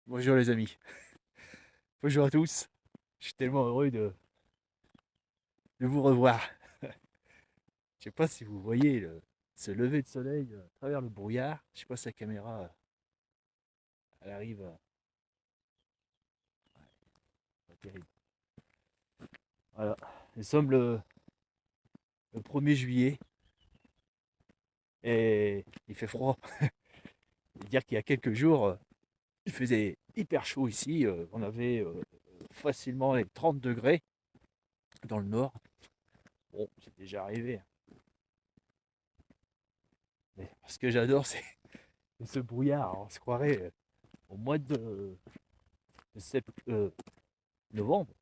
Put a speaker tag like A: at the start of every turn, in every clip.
A: Bonjour les amis, bonjour à tous. Je suis tellement heureux de vous revoir. Je sais pas si vous voyez ce lever de soleil à travers le brouillard. Je sais pas si la caméra elle arrive. Pas terrible. Voilà, nous sommes le 1er juillet et il fait froid. Dire qu'il y a quelques jours, il faisait hyper chaud ici. On avait facilement les 30 degrés dans le nord. Bon, c'est déjà arrivé. Mais ce que j'adore, c'est ce brouillard. On se croirait au mois de novembre.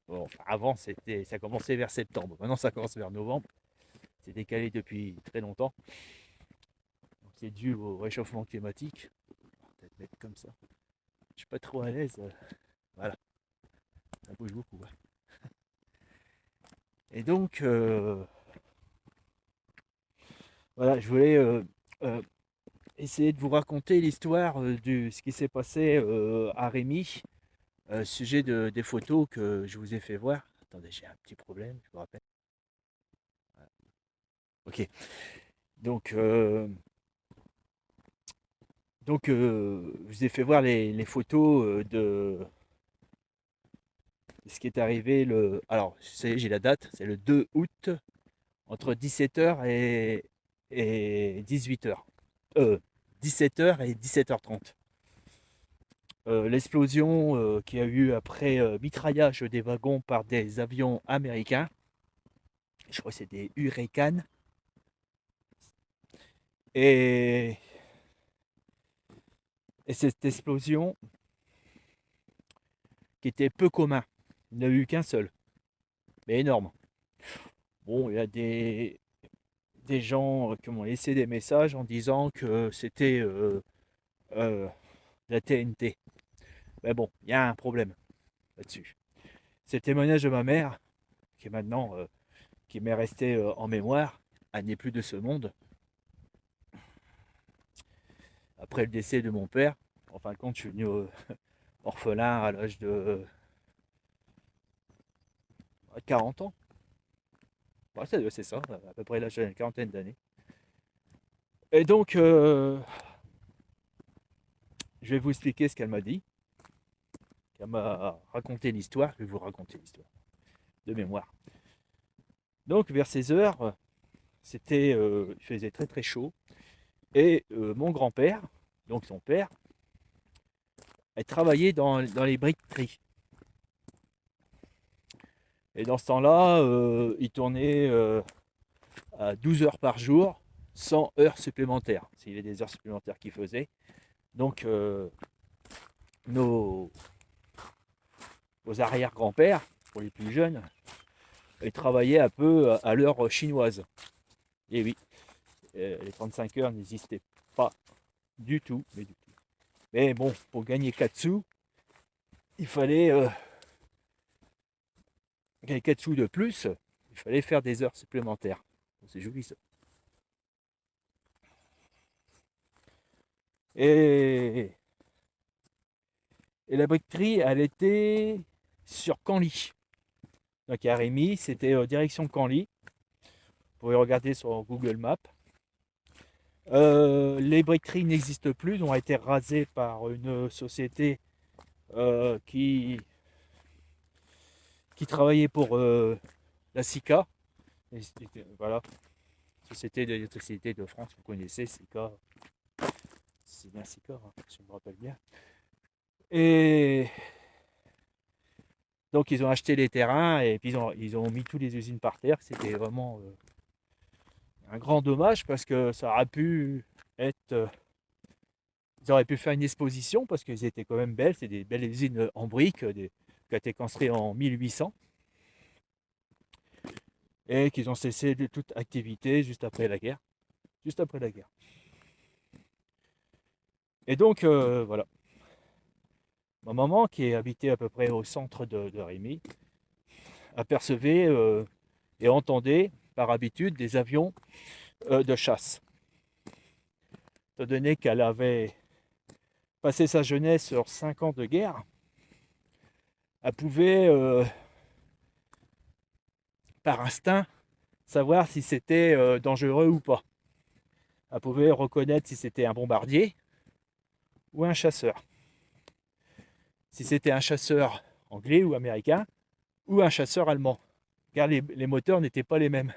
A: Bon, enfin, avant, ça commençait vers septembre. Maintenant, ça commence vers novembre. C'est décalé depuis très longtemps. C'est dû au réchauffement climatique. On va peut-être mettre comme ça. Je suis pas trop à l'aise. Voilà, ça bouge beaucoup. Ouais. Et donc, voilà, je voulais euh, essayer de vous raconter l'histoire de ce qui s'est passé à Rémy, sujet des photos que je vous ai fait voir. Attendez, j'ai un petit problème, je vous rappelle. Ok, donc je vous ai fait voir les photos de ce qui est arrivé Alors, j'ai la date, c'est le 2 août, entre 17h et 18h. 17h et 17h30. L'explosion qui a eu après mitraillage des wagons par des avions américains. Je crois que c'est des Hurricanes. Et, et cette explosion qui était peu commun. Il n'y en a eu qu'un seul, mais énorme. Bon, il y a des gens qui m'ont laissé des messages en disant que c'était la TNT. Mais bon, il y a un problème là-dessus. C'est le témoignage de ma mère, qui est maintenant, qui m'est resté en mémoire. Elle n'est plus de ce monde. Après le décès de mon père, en fin de compte, je suis venu orphelin à l'âge de 40 ans. Ouais, c'est ça, à peu près l'âge d'une quarantaine d'années. Et donc, je vais vous expliquer ce qu'elle m'a dit. Elle m'a raconté l'histoire. Je vais vous raconter l'histoire de mémoire. Donc, vers 16 heures, il faisait très très chaud. Et mon grand-père, donc son père, a travaillé dans les briqueteries. Et dans ce temps-là, il tournait à 12 heures par jour, 100 heures supplémentaires. S'il y avait des heures supplémentaires qu'il faisait. Donc, nos, nos arrière-grands-pères, pour les plus jeunes, ils travaillaient un peu à l'heure chinoise. Et oui, les 35 heures n'existaient pas du tout, mais du tout. Mais bon, pour gagner 4 sous, il fallait gagner 4 sous de plus, il fallait faire des heures supplémentaires. C'est joli ça. Et, et la briqueterie, elle était sur Canly. Donc à Rémy, c'était direction Canly. Vous pouvez regarder sur Google Maps. Les briqueteries n'existent plus, ont été rasées par une société euh, qui, qui travaillait pour la SICA. Voilà, Société d'électricité de France, vous connaissez SICA, c'est bien SICA, hein, si je me rappelle bien. Et donc ils ont acheté les terrains et puis ils ont mis toutes les usines par terre. C'était vraiment un grand dommage parce que ça aurait pu être. Ils auraient pu faire une exposition parce qu'elles étaient quand même belles. C'est des belles usines en briques qui ont été construites en 1800 et qu'ils ont cessé de toute activité juste après la guerre. Juste après la guerre. Et donc, voilà. Ma maman, qui habitait à peu près au centre de Rémy, apercevait et entendait par habitude des avions de chasse. Étant donné qu'elle avait passé sa jeunesse sur 5 ans de guerre, elle pouvait, par instinct, savoir si c'était dangereux ou pas. Elle pouvait reconnaître si c'était un bombardier ou un chasseur. Si c'était un chasseur anglais ou américain ou un chasseur allemand. Car les moteurs n'étaient pas les mêmes.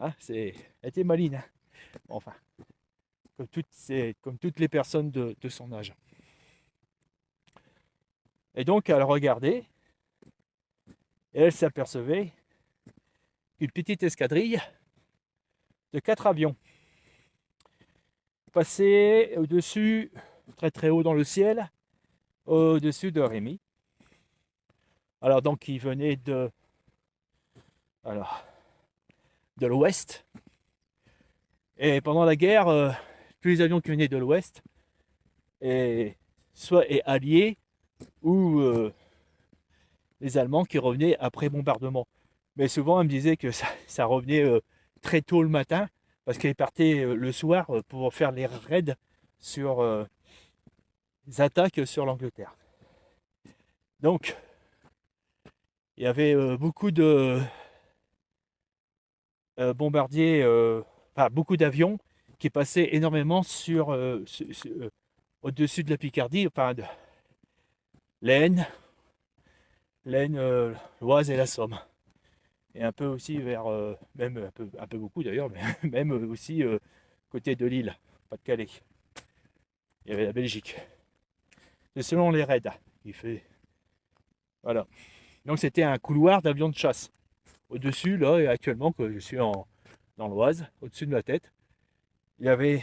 A: Hein, elle était maline. Hein. Enfin, comme toutes les personnes de son âge. Et donc, elle regardait et elle s'apercevait qu'une petite escadrille de 4 avions passait au-dessus, très très haut dans le ciel, au-dessus de Rémy. Alors donc, ils venaient de l'ouest. Et pendant la guerre, tous les avions qui venaient de l'ouest, soit alliés ou les Allemands qui revenaient après bombardement. Mais souvent, elle me disait que ça revenait très tôt le matin, parce qu'ils partaient le soir pour faire les raids sur les attaques sur l'Angleterre. Donc, il y avait beaucoup de bombardiers, beaucoup d'avions qui passaient énormément au-dessus de la Picardie, de l'Aisne, l'Oise et la Somme. Et un peu aussi vers, même un peu beaucoup d'ailleurs, mais même aussi côté de l'île, Pas-de-Calais. Il y avait la Belgique. C'est selon les raids. Voilà. Donc c'était un couloir d'avions de chasse. Au-dessus, là, et actuellement, que je suis dans l'Oise, au-dessus de ma tête, il y avait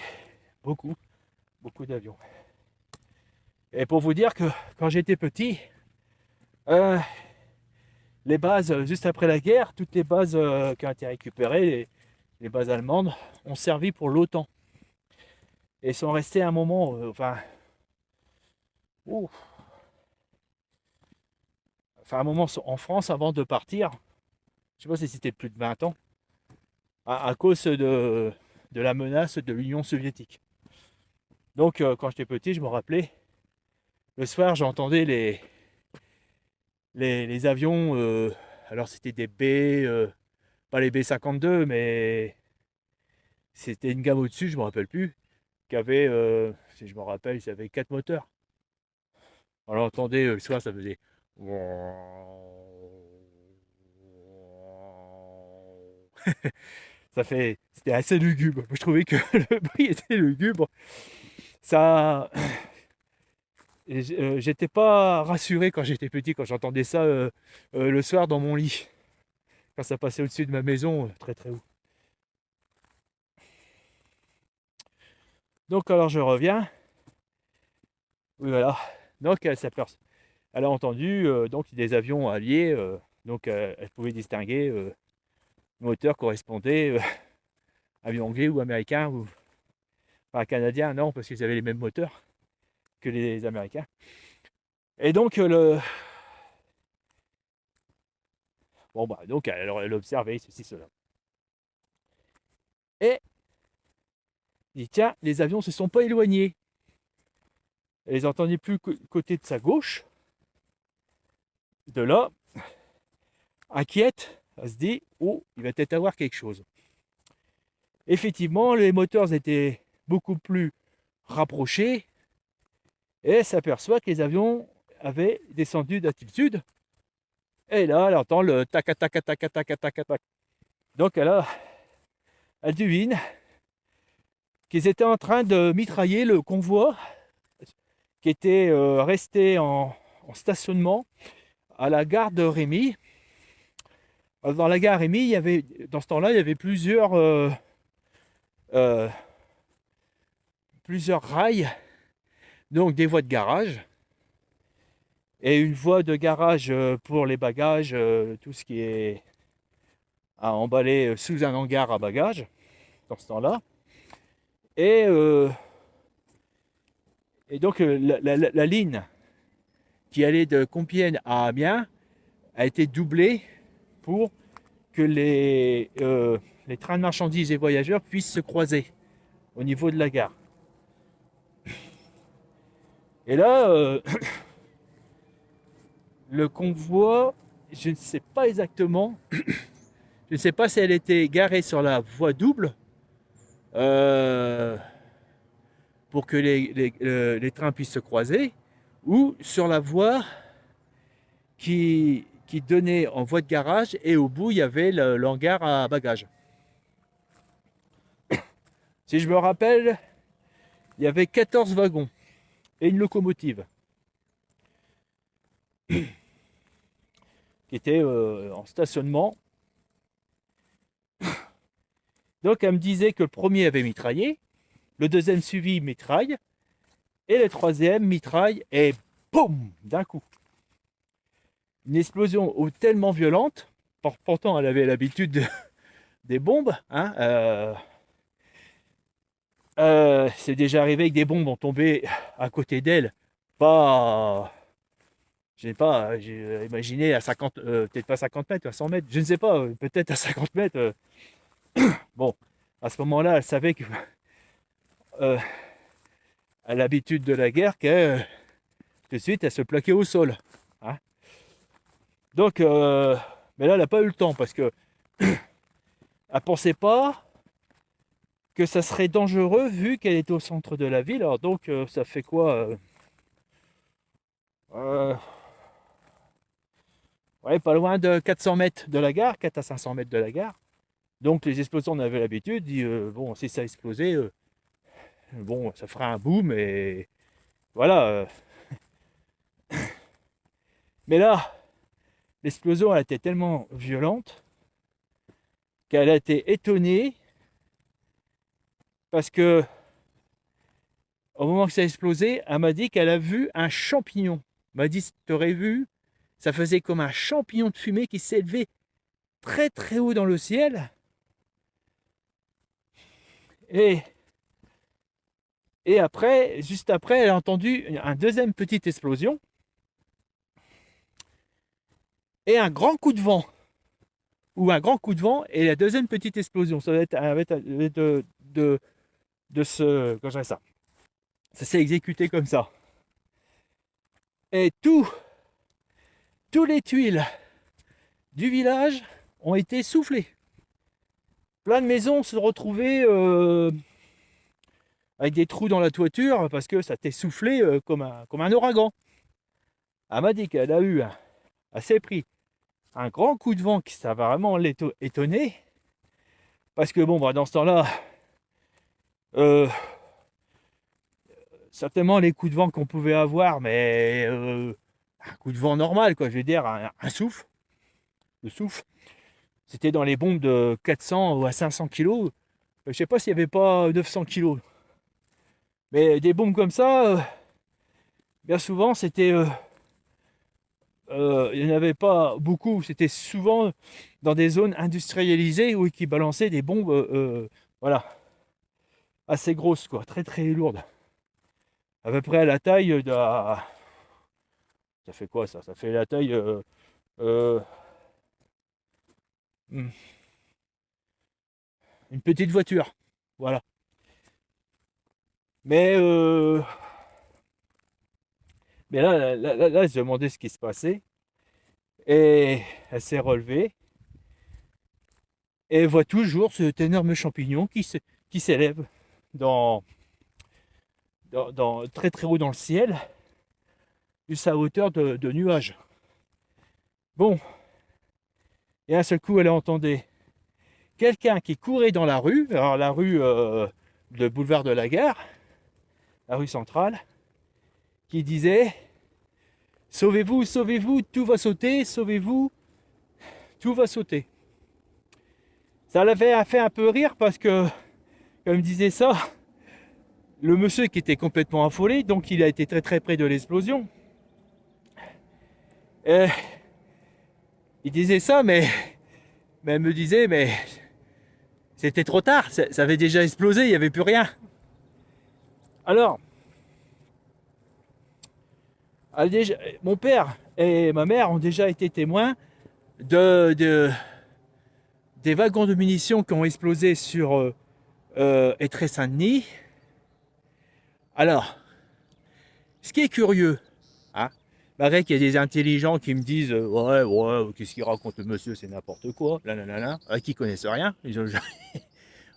A: beaucoup d'avions. Et pour vous dire que quand j'étais petit, les bases, juste après la guerre, toutes les bases qui ont été récupérées, les bases allemandes, ont servi pour l'OTAN. Et sont restées un moment, un moment en France avant de partir. Je ne sais pas si c'était plus de 20 ans, à cause de la menace de l'Union soviétique. Donc quand j'étais petit, je me rappelais, le soir j'entendais les avions, alors c'était des B, pas les B-52, mais c'était une gamme au-dessus, je ne me rappelle plus, qui avait, si je me rappelle, ils avaient 4 moteurs. On l'entendait le soir, ça faisait... C'était assez lugubre. Je trouvais que le bruit était lugubre. Ça, j'étais pas rassuré quand j'étais petit, quand j'entendais ça le soir dans mon lit, quand ça passait au-dessus de ma maison, très très haut. Donc alors je reviens. Oui voilà. Donc elle a entendu donc des avions alliés. Donc elle pouvait distinguer le moteur correspondait avion anglais ou américain ou canadien, non, parce qu'ils avaient les mêmes moteurs que les Américains. Et donc donc elle observait ceci, cela. Et il dit tiens, les avions se sont pas éloignés. Elle les entendait plus côté de sa gauche. De là, inquiète, elle se dit oh, il va peut-être avoir quelque chose. Effectivement, les moteurs étaient beaucoup plus rapprochés et elle s'aperçoit que les avions avaient descendu d'altitude. Et là, elle entend le tac tac tac tac tac tac tac. Donc elle devine qu'ils étaient en train de mitrailler le convoi qui était resté en stationnement à la gare de Rémy. Dans la gare Rémy, dans ce temps-là, il y avait plusieurs rails, donc des voies de garage. Et une voie de garage pour les bagages, tout ce qui est à emballer sous un hangar à bagages, dans ce temps-là. Et donc la ligne qui allait de Compiègne à Amiens a été doublée pour que les trains de marchandises et voyageurs puissent se croiser au niveau de la gare. Et là, le convoi, je ne sais pas exactement, je ne sais pas si elle était garée sur la voie double euh, pour que les trains puissent se croiser, ou sur la voie qui donnait en voie de garage, et au bout, il y avait le hangar à bagages. Si je me rappelle, il y avait 14 wagons et une locomotive qui était en stationnement. Donc elle me disait que le premier avait mitraillé, le deuxième suivi mitraille, et le troisième mitraille, et boum, d'un coup. Une explosion tellement violente, pourtant elle avait l'habitude des bombes, hein, c'est déjà arrivé que des bombes ont tombé à côté d'elle, pas, j'ai imaginé à 50, peut-être pas 50 mètres, à 100 mètres, je ne sais pas, peut-être à 50 mètres. Bon, à ce moment-là, elle savait que, à l'habitude de la guerre, que tout de suite, elle se plaquait au sol. Hein. Donc, mais là, elle n'a pas eu le temps parce que elle pensait pas que ça serait dangereux vu qu'elle était au centre de la ville. Alors donc, ça fait quoi ouais, pas loin de 400 mètres de la gare, 4 à 500 mètres de la gare. Donc les explosions, on avait l'habitude. Bon, si ça explosait, bon, ça fera un boom et voilà. Mais là, l'explosion, elle était tellement violente qu'elle a été étonnée parce que au moment que ça a explosé, elle m'a dit qu'elle a vu un champignon. Elle m'a dit, tu aurais vu, ça faisait comme un champignon de fumée qui s'élevait très très haut dans le ciel. Et, et après, juste après, elle a entendu une deuxième petite explosion et un grand coup de vent. Ou un grand coup de vent et la deuxième petite explosion. Ça va être de ce. Comment je dirais ça? Ça s'est exécuté comme ça. Et tous les tuiles du village ont été soufflées. Plein de maisons se retrouvaient avec des trous dans la toiture parce que ça t'est soufflé comme un ouragan. Elle m'a dit qu'elle a eu assez pris un grand coup de vent qui ça va vraiment l'étonner parce que bon, bah, dans ce temps-là, certainement les coups de vent qu'on pouvait avoir, mais un coup de vent normal, quoi, je veux dire, un souffle, le souffle, c'était dans les bombes de 400 ou à 500 kilos. Je sais pas s'il n'y avait pas 900 kilos. Mais des bombes comme ça, bien souvent, c'était. Il n'y en avait pas beaucoup. C'était souvent dans des zones industrialisées où qui balançaient des bombes voilà, assez grosses, quoi, très très lourdes. À peu près à la taille de. Ça fait quoi ça? Ça fait la taille. Euh, une petite voiture. Voilà. Mais, mais là, je demandais ce qui se passait. Et elle s'est relevée. Et elle voit toujours cet énorme champignon qui s'élève très très haut dans le ciel, jusqu'à hauteur de nuages. Bon. Et à ce coup, elle entendait quelqu'un qui courait dans la rue, alors la rue, le boulevard de la Gare, la rue centrale, qui disait « Sauvez-vous, sauvez-vous, tout va sauter, sauvez-vous, tout va sauter ». Ça l'avait fait un peu rire parce que, comme disait ça, le monsieur qui était complètement affolé, donc il a été très très près de l'explosion. Il disait ça, mais elle me disait, mais c'était trop tard, ça avait déjà explosé, il n'y avait plus rien. Alors, mon père et ma mère ont déjà été témoins des wagons de munitions qui ont explosé sur Étré-Saint-Denis. Alors, Ce qui est curieux, hein, malgré qu'il y a des intelligents qui me disent ouais, ouais, qu'est-ce qu'il raconte le monsieur, c'est n'importe quoi, là, là, là, là, qui connaissent rien.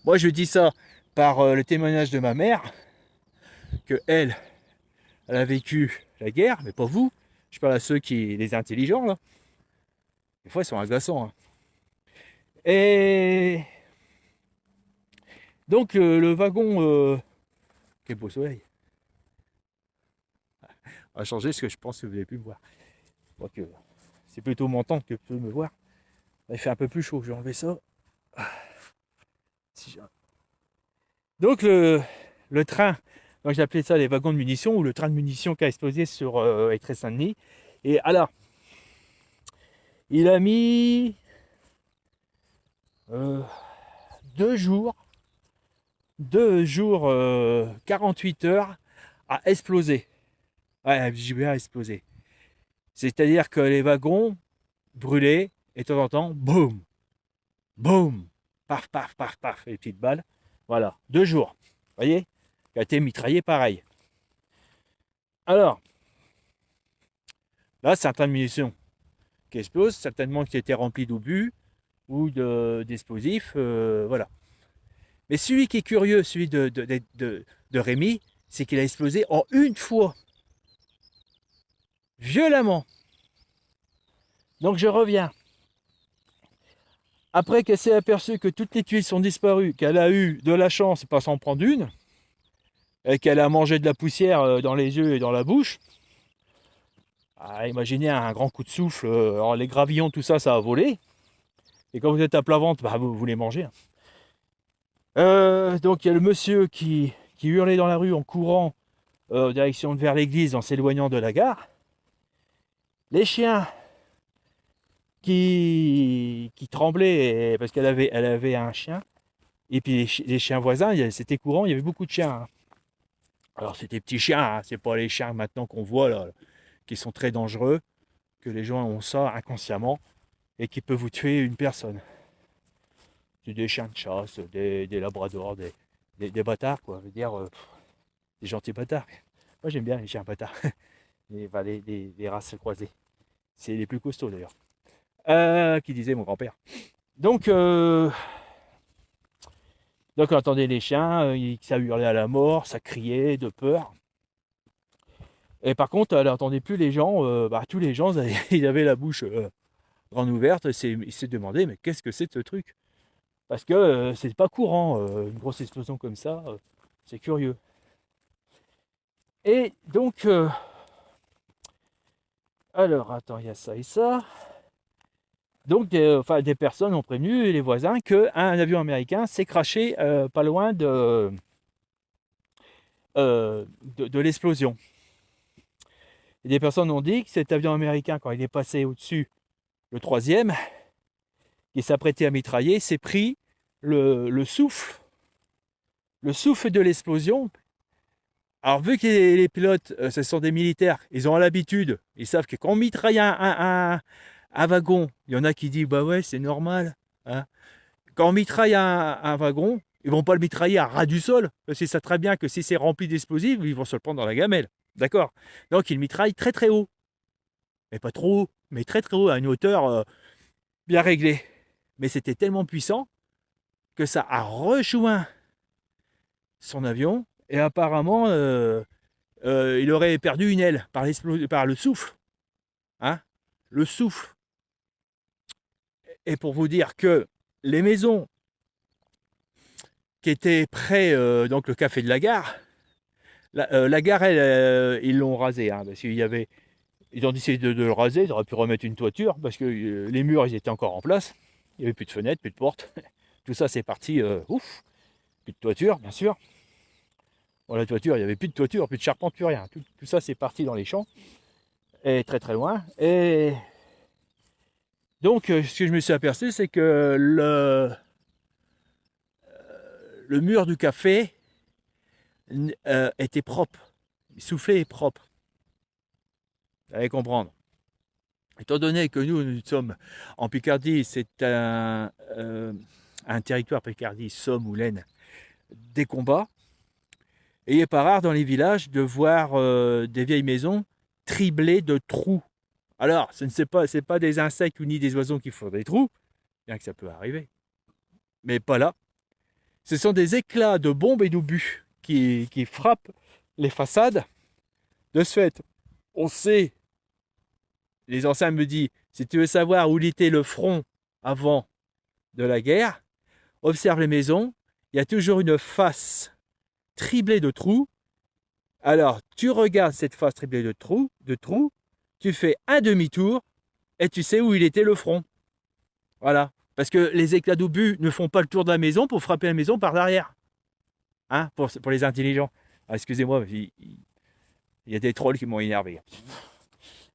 A: Moi, je dis ça par le témoignage de ma mère, que elle a vécu la guerre, mais pas vous. Je parle à ceux qui, les intelligents, là. Des fois, ils sont agaçants. Hein. Et donc, le wagon, quel beau soleil. On va changer parce que je pense que vous n'avez plus me voir. Je crois que c'est plutôt m'entendre que peut me voir. Il fait un peu plus chaud, je vais enlever ça. Donc, le train, donc j'ai appelé ça les wagons de munitions, ou le train de munitions qui a explosé sur Étré-Saint-Denis. Et alors, il a mis 2 jours, 48 heures à exploser. Ouais, j'ai bien explosé. C'est-à-dire que les wagons brûlaient et de temps en temps, boum, boum, paf, paf, paf, paf, les petites balles. Voilà, 2 jours. Vous voyez, qui a été mitraillé pareil. Alors, là, c'est un train de munitions qui explose, certainement qui a été rempli d'obus ou d'explosifs, voilà. Mais celui qui est curieux, celui de Rémi, c'est qu'il a explosé en une fois. Violemment. Donc je reviens. Après qu'elle s'est aperçue que toutes les tuiles sont disparues, qu'elle a eu de la chance, pas s'en prendre une, et qu'elle a mangé de la poussière dans les yeux et dans la bouche, imaginez un grand coup de souffle, alors les gravillons, tout ça, ça a volé. Et quand vous êtes à plat ventre, bah, vous les mangez. Donc il y a le monsieur qui hurlait dans la rue en courant direction vers l'église en s'éloignant de la gare. Les chiens qui tremblaient parce qu'elle avait un chien. Et puis les chiens voisins, c'était courant, il y avait beaucoup de chiens. Hein. Alors c'est des petits chiens, hein, c'est pas les chiens maintenant qu'on voit là, qui sont très dangereux, que les gens ont ça inconsciemment et qui peuvent vous tuer une personne. C'est des chiens de chasse, des labradors, des bâtards, quoi. Je veux dire, des gentils bâtards. Moi j'aime bien les chiens bâtards, les races croisées. C'est les plus costauds d'ailleurs. Qui disait mon grand-père. Donc on entendait les chiens, ça hurlait à la mort, ça criait de peur. Et par contre, elle n'entendait plus les gens, tous les gens, ils avaient la bouche grande ouverte, ils se demandaient, mais qu'est-ce que c'est que ce truc? Parce que c'est pas courant, une grosse explosion comme ça, c'est curieux. Et donc, alors, attends, il y a ça et ça. Donc, des personnes ont prévenu les voisins qu'un avion américain s'est crashé pas loin de l'explosion. Et des personnes ont dit que cet avion américain, quand il est passé au-dessus, le troisième, qui s'apprêtait à mitrailler, s'est pris le souffle de l'explosion. Alors, vu que les pilotes, ce sont des militaires, ils ont l'habitude, ils savent que quand on mitraille un wagon, il y en a qui disent bah ouais, c'est normal. Hein. Quand on mitraille un wagon, ils vont pas le mitrailler à ras du sol, parce qu'ils savent très bien que si c'est rempli d'explosifs, ils vont se le prendre dans la gamelle. D'accord? Donc ils mitraillent très très haut. Mais pas trop haut, mais très très haut, à une hauteur bien réglée. Mais c'était tellement puissant que ça a rejoint son avion, et apparemment, il aurait perdu une aile par le souffle. Hein? Le souffle. Et pour vous dire que les maisons qui étaient près, donc le café de la gare, la gare, ils l'ont rasée, hein, parce qu'il y avait, ils ont décidé de le raser, ils auraient pu remettre une toiture, parce que les murs, ils étaient encore en place, il n'y avait plus de fenêtres, plus de portes, tout ça c'est parti, ouf, plus de toiture, bien sûr. Bon, la toiture, il n'y avait plus de toiture, plus de charpente, plus rien, tout ça c'est parti dans les champs, et très très loin, et donc ce que je me suis aperçu, c'est que le mur du café était propre, soufflé et propre. Vous allez comprendre. Étant donné que nous sommes en Picardie, c'est un territoire Picardie, Somme ou l'Aisne, des combats. Et il n'est pas rare dans les villages de voir des vieilles maisons criblées de trous. Alors, c'est pas des insectes ou ni des oiseaux qui font des trous, bien que ça peut arriver, mais pas là. Ce sont des éclats de bombes et d'obus qui frappent les façades. De ce fait, on sait, les anciens me disent, si tu veux savoir où était le front avant de la guerre, observe les maisons, il y a toujours une face criblée de trous. Alors, tu regardes cette face criblée de trous, tu fais un demi-tour et tu sais où il était le front. Voilà. Parce que les éclats d'obus ne font pas le tour de la maison pour frapper la maison par derrière. Hein, pour les intelligents. Ah, excusez-moi, il y a des trolls qui m'ont énervé.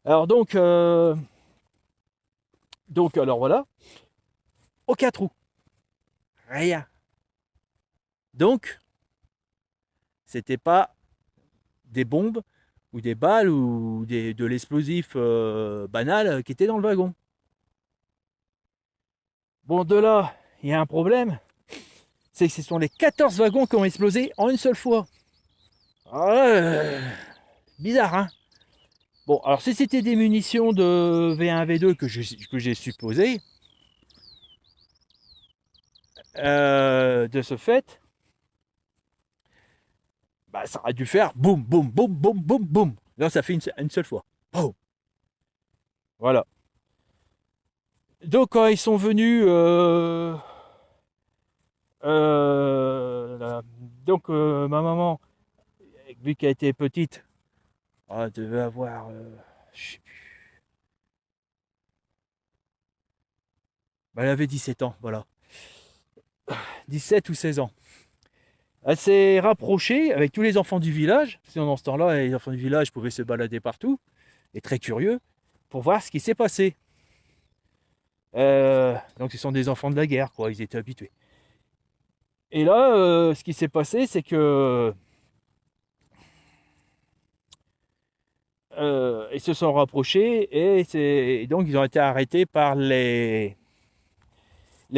A: Alors alors voilà. Aucun trou. Rien. Donc, c'était pas des bombes ou des balles ou de l'explosif banal qui était dans le wagon. Bon, de là, il y a un problème, c'est que ce sont les 14 wagons qui ont explosé en une seule fois. Bizarre, hein? Bon, alors si c'était des munitions de V1, V2 que j'ai supposé, de ce fait, bah, ça aurait dû faire boum, boum, boum, boum, boum, boum. Là, ça fait une seule fois. Boum. Voilà. Donc, quand ils sont venus, donc ma maman, vu qu'elle était petite, elle devait avoir, je sais plus, bah, elle avait 17 ans, voilà. 17 ou 16 ans. Elle s'est rapprochée avec tous les enfants du village, parce que dans ce temps-là, les enfants du village pouvaient se balader partout, et très curieux, pour voir ce qui s'est passé. Donc ce sont des enfants de la guerre, quoi, ils étaient habitués. Et là, ce qui s'est passé, c'est que ils se sont rapprochés et donc ils ont été arrêtés par les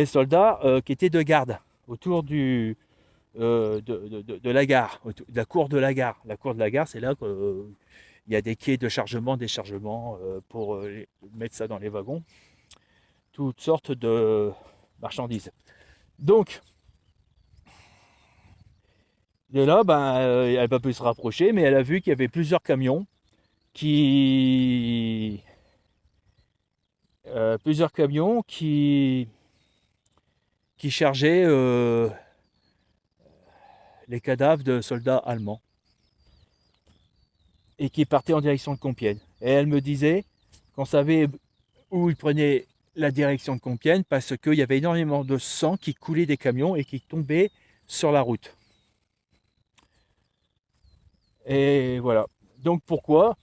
A: soldats qui étaient de garde autour de la gare, de la cour de la gare. La cour de la gare, c'est là qu'il y a des quais de chargement, déchargement pour mettre ça dans les wagons. Toutes sortes de marchandises. Donc, de là, elle n'a pas pu se rapprocher, mais elle a vu qu'il y avait plusieurs camions qui chargeaient les cadavres de soldats allemands et qui partaient en direction de Compiègne. Et elle me disait qu'on savait où ils prenaient la direction de Compiègne parce qu'il y avait énormément de sang qui coulait des camions et qui tombait sur la route. Et voilà. Donc pourquoi?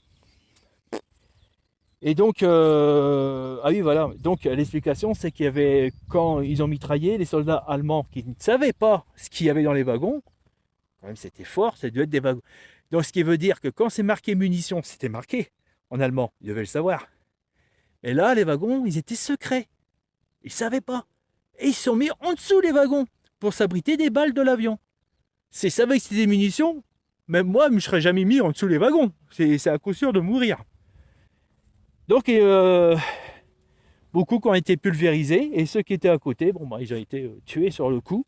A: Et donc, ah oui, voilà. Donc l'explication, c'est qu'il y avait, quand ils ont mitraillé, les soldats allemands qui ne savaient pas ce qu'il y avait dans les wagons, quand même c'était fort, ça devait être des wagons. Donc ce qui veut dire que quand c'est marqué munitions, c'était marqué en allemand, ils devaient le savoir. Et là, les wagons, ils étaient secrets. Ils ne savaient pas. Et ils se sont mis en dessous les wagons pour s'abriter des balles de l'avion. C'est savaient que c'était des munitions, même moi, je ne serais jamais mis en dessous les wagons. C'est à coup sûr de mourir. Donc, beaucoup qui ont été pulvérisés et ceux qui étaient à côté, ils ont été tués sur le coup.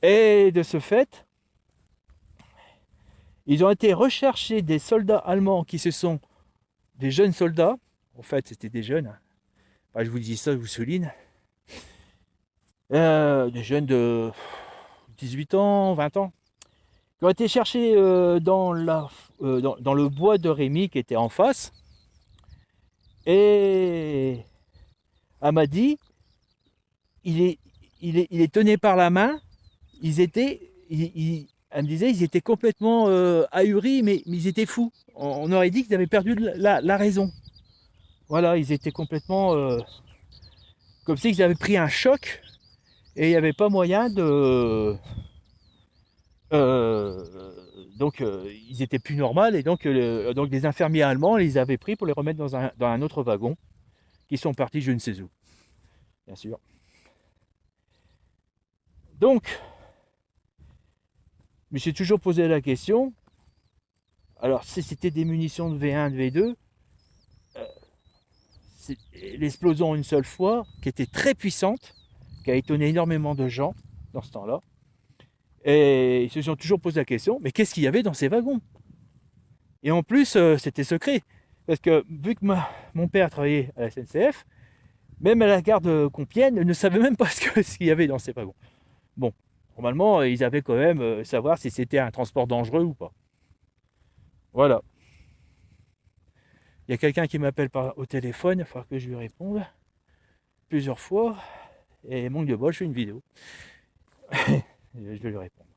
A: Et de ce fait, ils ont été recherchés des soldats allemands des jeunes soldats. En fait, c'était des jeunes. Je vous dis ça, je vous souligne. Des jeunes de 18 ans, 20 ans, qui ont été cherchés dans le bois de Rémy qui était en face. Et elle m'a dit, il les tenait par la main. Elle me disait, ils étaient complètement ahuris, mais ils étaient fous. On aurait dit qu'ils avaient perdu la raison. Voilà, ils étaient complètement comme s'ils avaient pris un choc et il n'y avait pas moyen de. Donc ils étaient plus normaux et donc les infirmiers allemands les avaient pris pour les remettre dans un autre wagon qui sont partis je ne sais où, bien sûr. Donc me suis toujours posé la question, alors si c'était des munitions de V1, de V2, l'explosion une seule fois, qui était très puissante, qui a étonné énormément de gens dans ce temps-là, et ils se sont toujours posé la question, mais qu'est-ce qu'il y avait dans ces wagons? Et en plus, c'était secret, parce que vu que mon père travaillait à la SNCF, même à la gare de Compiègne, ne savait même pas ce qu'il y avait dans ces wagons. Bon, normalement, ils avaient quand même savoir si c'était un transport dangereux ou pas. Voilà. Il y a quelqu'un qui m'appelle au téléphone, il va falloir que je lui réponde plusieurs fois. Et manque de bol, je fais une vidéo. Je vais lui répondre.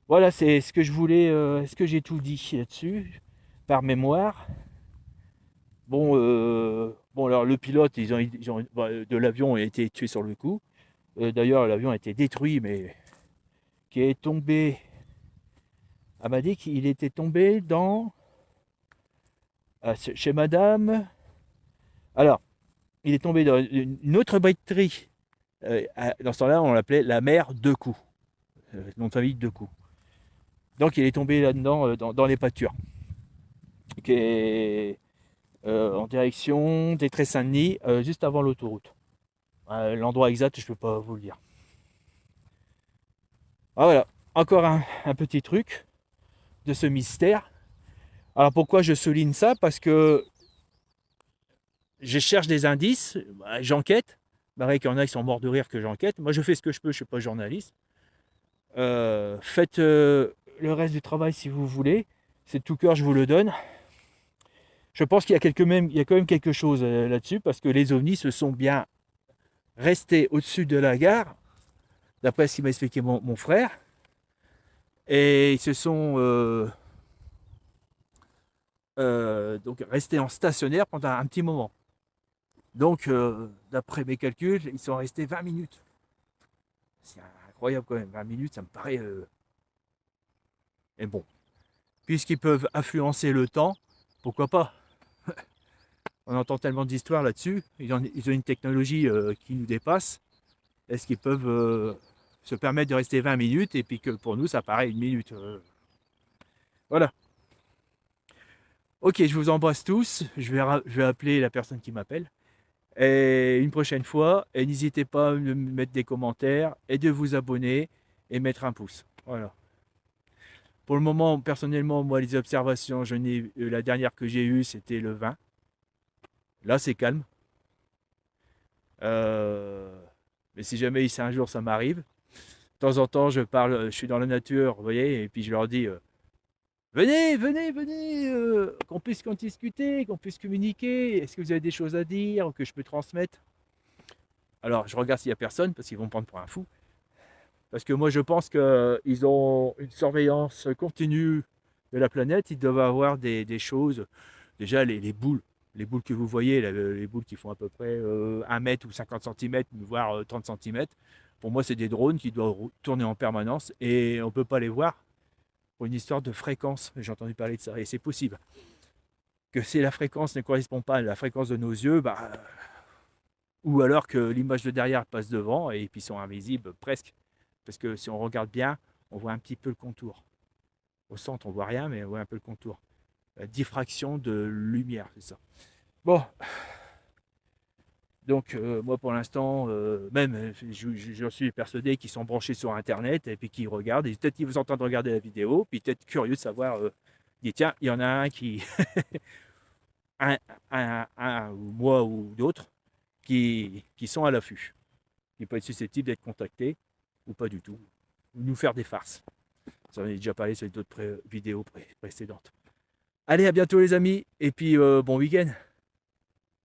A: Voilà, c'est ce que je voulais. Est-ce que j'ai tout dit là-dessus? Par mémoire. Bon, alors le pilote de l'avion a été tué sur le coup. D'ailleurs, l'avion a été détruit, mais qui est tombé. Elle m'a dit qu'il était tombé chez madame. Alors, il est tombé dans une autre briterie. Dans ce temps-là, on l'appelait la mer de coups. Nom de famille de coups. Donc, il est tombé là-dedans, dans les pâtures. Qui est en direction des Saint-Denis, juste avant l'autoroute. L'endroit exact, je ne peux pas vous le dire. Ah, voilà, encore un petit truc de ce mystère. Alors pourquoi je souligne ça? Parce que je cherche des indices, j'enquête. Pareil qu'il y en a qui sont morts de rire que j'enquête. Moi, je fais ce que je peux, je ne suis pas journaliste. Faites le reste du travail si vous voulez. C'est de tout cœur, je vous le donne. Je pense qu'il y a quand même quelque chose là-dessus, parce que les ovnis se sont bien restés au-dessus de la gare, d'après ce qu'il m'a expliqué mon frère. Et ils se sont donc restés en stationnaire pendant un petit moment. Donc, d'après mes calculs, ils sont restés 20 minutes. C'est incroyable quand même, 20 minutes, ça me paraît... Et bon, puisqu'ils peuvent influencer le temps, pourquoi pas? On entend tellement d'histoires là-dessus, ils ont une technologie qui nous dépasse. Est-ce qu'ils peuvent se permettre de rester 20 minutes et puis que pour nous, ça paraît une minute? Voilà. Ok, je vous embrasse tous. Je vais appeler la personne qui m'appelle. Et une prochaine fois, et n'hésitez pas à me mettre des commentaires et de vous abonner et mettre un pouce. Voilà. Pour le moment, personnellement, moi, les observations, la dernière que j'ai eue, c'était le 20. Là, c'est calme. Mais si jamais un jour ça m'arrive, de temps en temps, je suis dans la nature, vous voyez, et puis je leur dis venez, qu'on puisse discuter, qu'on puisse communiquer. Est-ce que vous avez des choses à dire que je peux transmettre? Alors, je regarde s'il n'y a personne, parce qu'ils vont me prendre pour un fou. Parce que moi, je pense qu'ils ont une surveillance continue de la planète. Ils doivent avoir des choses. Déjà, les boules. Les boules que vous voyez, les boules qui font à peu près 1 mètre ou 50 cm, voire 30 cm. Pour moi, c'est des drones qui doivent tourner en permanence et on ne peut pas les voir pour une histoire de fréquence. J'ai entendu parler de ça et c'est possible. Que si la fréquence ne correspond pas à la fréquence de nos yeux, ou alors que l'image de derrière passe devant et puis sont invisibles presque. Parce que si on regarde bien, on voit un petit peu le contour. Au centre, on voit rien, mais on voit un peu le contour. La diffraction de lumière, c'est ça. Bon. Donc, moi, pour l'instant, même, je suis persuadé qu'ils sont branchés sur Internet et puis qu'ils regardent. Et peut-être qu'ils vous entendent regarder la vidéo, puis peut-être curieux de savoir, tiens, il y en a un qui, ou moi ou d'autres, qui sont à l'affût, qui peut être susceptible d'être contactés ou pas du tout, ou nous faire des farces. J'en ai déjà parlé sur d'autres vidéos précédentes. Allez, à bientôt les amis, et puis bon week-end.